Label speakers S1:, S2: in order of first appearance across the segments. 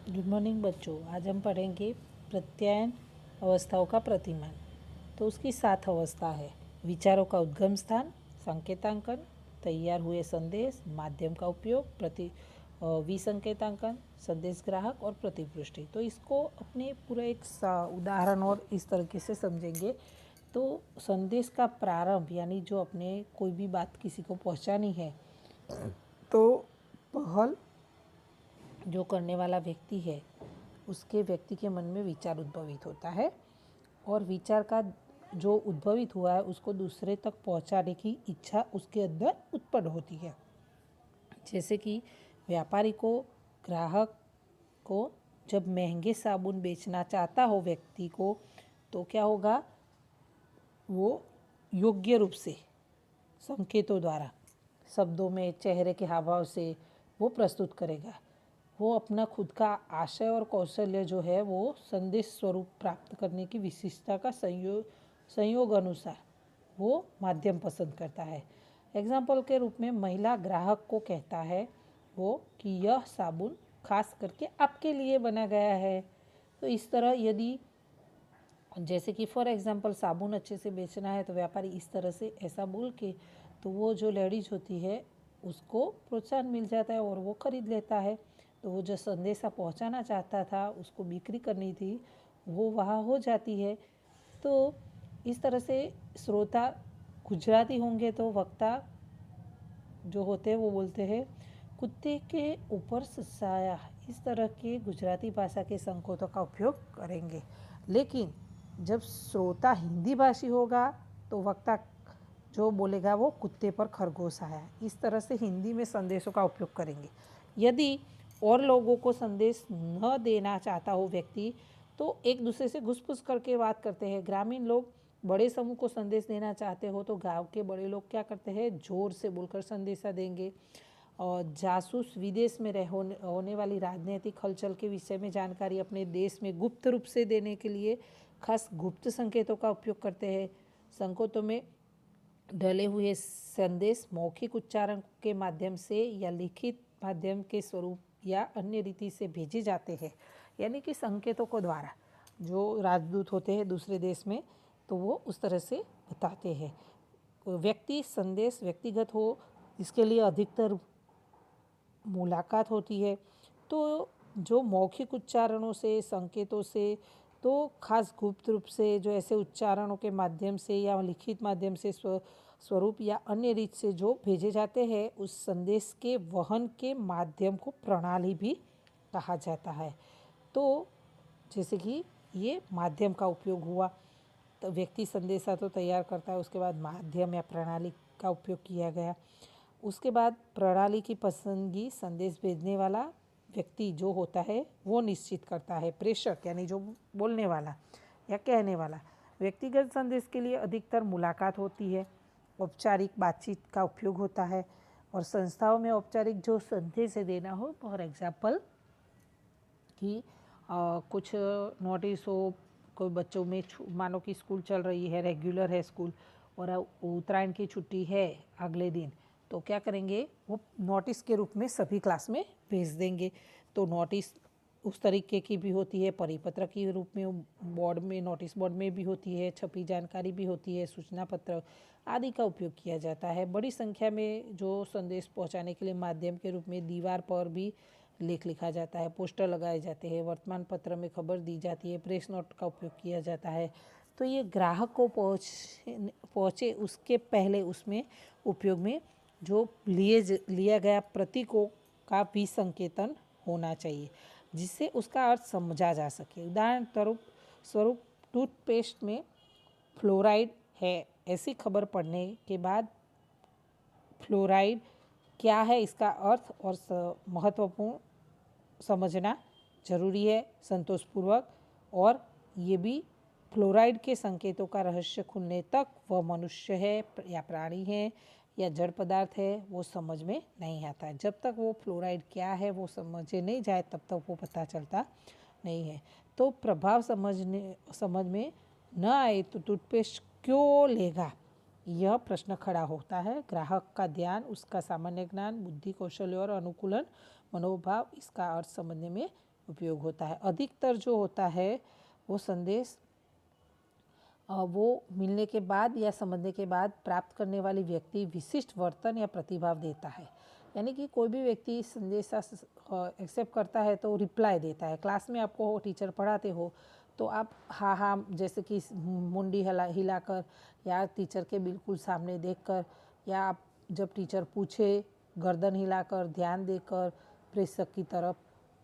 S1: Good morning बच्चों। आज हम पढ़ेंगे प्रत्यायन अवस्थाओं का प्रतिमान। तो उसकी 7 अवस्था है। विचारों का उद्गम स्थान, संकेतांकन, तैयार हुए संदेश, माध्यम का उपयोग, विसंकेतांकन, संदेश ग्राहक और प्रतिपुष्टि। तो इसको अपने पूरा एक उदाहरण और इस तरीके से समझेंगे। तो संदेश का प्रारंभ यानी जो अपने कोई भी बात किसी को पहुंचानी है, तो पहल जो करने वाला व्यक्ति है उसके व्यक्ति के मन में विचार उद्भवित होता है और विचार का जो उद्भवित हुआ है उसको दूसरे तक पहुंचाने की इच्छा उसके अंदर उत्पन्न होती है। जैसे कि व्यापारी को ग्राहक को जब महंगे साबुन बेचना चाहता हो व्यक्ति को, तो क्या होगा, वो योग्य रूप से संकेतों द्वारा शब्दों में चेहरे के हावभाव से वो प्रस्तुत करेगा। वो अपना खुद का आशय और कौशल्य जो है वो संदेश स्वरूप प्राप्त करने की विशिष्टता का संयोग अनुसार वो माध्यम पसंद करता है। एग्जाम्पल के रूप में महिला ग्राहक को कहता है वो कि यह साबुन खास करके आपके लिए बना गया है। तो इस तरह यदि जैसे कि फॉर एग्जांपल साबुन अच्छे से बेचना है तो व्यापारी इस तरह से ऐसा बोल के, तो वो जो लेडीज होती है उसको प्रोत्साहन मिल जाता है और वो खरीद लेता है। तो वो जो संदेशा पहुंचाना चाहता था, उसको बिक्री करनी थी, वो वहाँ हो जाती है। तो इस तरह से श्रोता गुजराती होंगे तो वक्ता जो होते हैं वो बोलते हैं कुत्ते के ऊपर ससाया। इस तरह के गुजराती भाषा के संकेतों का उपयोग करेंगे। लेकिन जब श्रोता हिंदी भाषी होगा तो वक्ता जो बोलेगा वो कुत्ते पर खरगोश आया, इस तरह से हिंदी में संदेशों का उपयोग करेंगे। यदि और लोगों को संदेश न देना चाहता हो व्यक्ति, तो एक दूसरे से घुस-पुस करके बात करते हैं। ग्रामीण लोग बड़े समूह को संदेश देना चाहते हो तो गांव के बड़े लोग क्या करते हैं, जोर से बोलकर संदेशा देंगे। और जासूस विदेश में होने वाली राजनीतिक हलचल के विषय में जानकारी अपने देश में गुप्त रूप से देने के लिए खास गुप्त संकेतों का उपयोग करते हैं। संकेतों में डले हुए संदेश मौखिक उच्चारण के माध्यम से या लिखित माध्यम के स्वरूप या अन्य रीति से भेजे जाते हैं। यानी कि संकेतों को द्वारा जो राजदूत होते हैं दूसरे देश में, तो वो उस तरह से बताते हैं। व्यक्ति संदेश व्यक्तिगत हो, इसके लिए अधिकतर मुलाकात होती है। तो जो मौखिक उच्चारणों से, संकेतों से, तो खास गुप्त रूप से जो ऐसे उच्चारणों के माध्यम से या लिखित माध्यम से स्वरूप या अन्य रीत से जो भेजे जाते हैं, उस संदेश के वहन के माध्यम को प्रणाली भी कहा जाता है। तो जैसे कि ये माध्यम का उपयोग हुआ, तो व्यक्ति संदेशा तो तैयार करता है, उसके बाद माध्यम या प्रणाली का उपयोग किया गया। उसके बाद प्रणाली की पसंदगी संदेश भेजने वाला व्यक्ति जो होता है वो निश्चित करता है। प्रेषक यानी जो बोलने वाला या कहने वाला। व्यक्तिगत संदेश के लिए अधिकतर मुलाकात होती है, औपचारिक बातचीत का उपयोग होता है। और संस्थाओं में औपचारिक जो संदेश देना हो, फॉर एग्जाम्पल कि कुछ नोटिस हो, कोई बच्चों में मानो कि स्कूल चल रही है, रेगुलर है स्कूल, और उत्तरायण की छुट्टी है अगले दिन, तो क्या करेंगे, वो नोटिस के रूप में सभी क्लास में भेज देंगे। तो नोटिस उस तरीके की भी होती है, परिपत्र के रूप में बोर्ड में, नोटिस बोर्ड में भी होती है, छपी जानकारी भी होती है, सूचना पत्र आदि का उपयोग किया जाता है। बड़ी संख्या में जो संदेश पहुंचाने के लिए माध्यम के रूप में दीवार पर भी लेख लिखा जाता है, पोस्टर लगाए जाते हैं, वर्तमान पत्र में खबर दी जाती है, प्रेस नोट का उपयोग किया जाता है। तो ये ग्राहक को पहुँचे उसके पहले उसमें उपयोग में जो लिया गया प्रतीकों का भी संकेतन होना चाहिए, जिससे उसका अर्थ समझा जा सके। उदाहरण स्वरूप टूथपेस्ट में फ्लोराइड है, ऐसी खबर पढ़ने के बाद फ्लोराइड क्या है इसका अर्थ और महत्वपूर्ण समझना जरूरी है संतोषपूर्वक। और ये भी फ्लोराइड के संकेतों का रहस्य खुलने तक वह मनुष्य है या प्राणी है या जड़ पदार्थ है वो समझ में नहीं आता है। जब तक वो फ्लोराइड क्या है वो समझे नहीं जाए तब तक वो पता चलता नहीं है। तो प्रभाव समझ में न आए तो टूथपेस्ट क्यों लेगा, यह प्रश्न खड़ा होता है। ग्राहक का ध्यान, उसका सामान्य ज्ञान, बुद्धि कौशल्य और अनुकूलन मनोभाव इसका अर्थ समझने में उपयोग होता है। अधिकतर जो होता है वो संदेश वो मिलने के बाद या समझने के बाद प्राप्त करने वाली व्यक्ति विशिष्ट वर्तन या प्रतिभाव देता है। यानी कि कोई भी व्यक्ति संदेशा एक्सेप्ट करता है तो रिप्लाई देता है। क्लास में आपको टीचर पढ़ाते हो तो आप हाँ हाँ जैसे कि मुंडी हिलाकर या टीचर के बिल्कुल सामने देखकर, या आप जब टीचर पूछे गर्दन हिलाकर, ध्यान देकर, प्रेषक की तरफ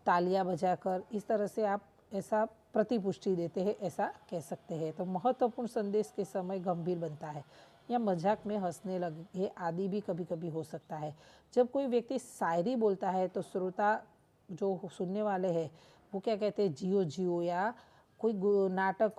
S1: तालियां बजाकर, इस तरह से आप ऐसा प्रतिपुष्टि देते हैं, ऐसा कह सकते हैं। तो महत्वपूर्ण संदेश के समय गंभीर बनता है या मजाक में हंसने लगे आदि भी कभी कभी हो सकता है। जब कोई व्यक्ति शायरी बोलता है तो श्रोता जो सुनने वाले हैं वो क्या कहते हैं, जियो जियो, या कोई नाटक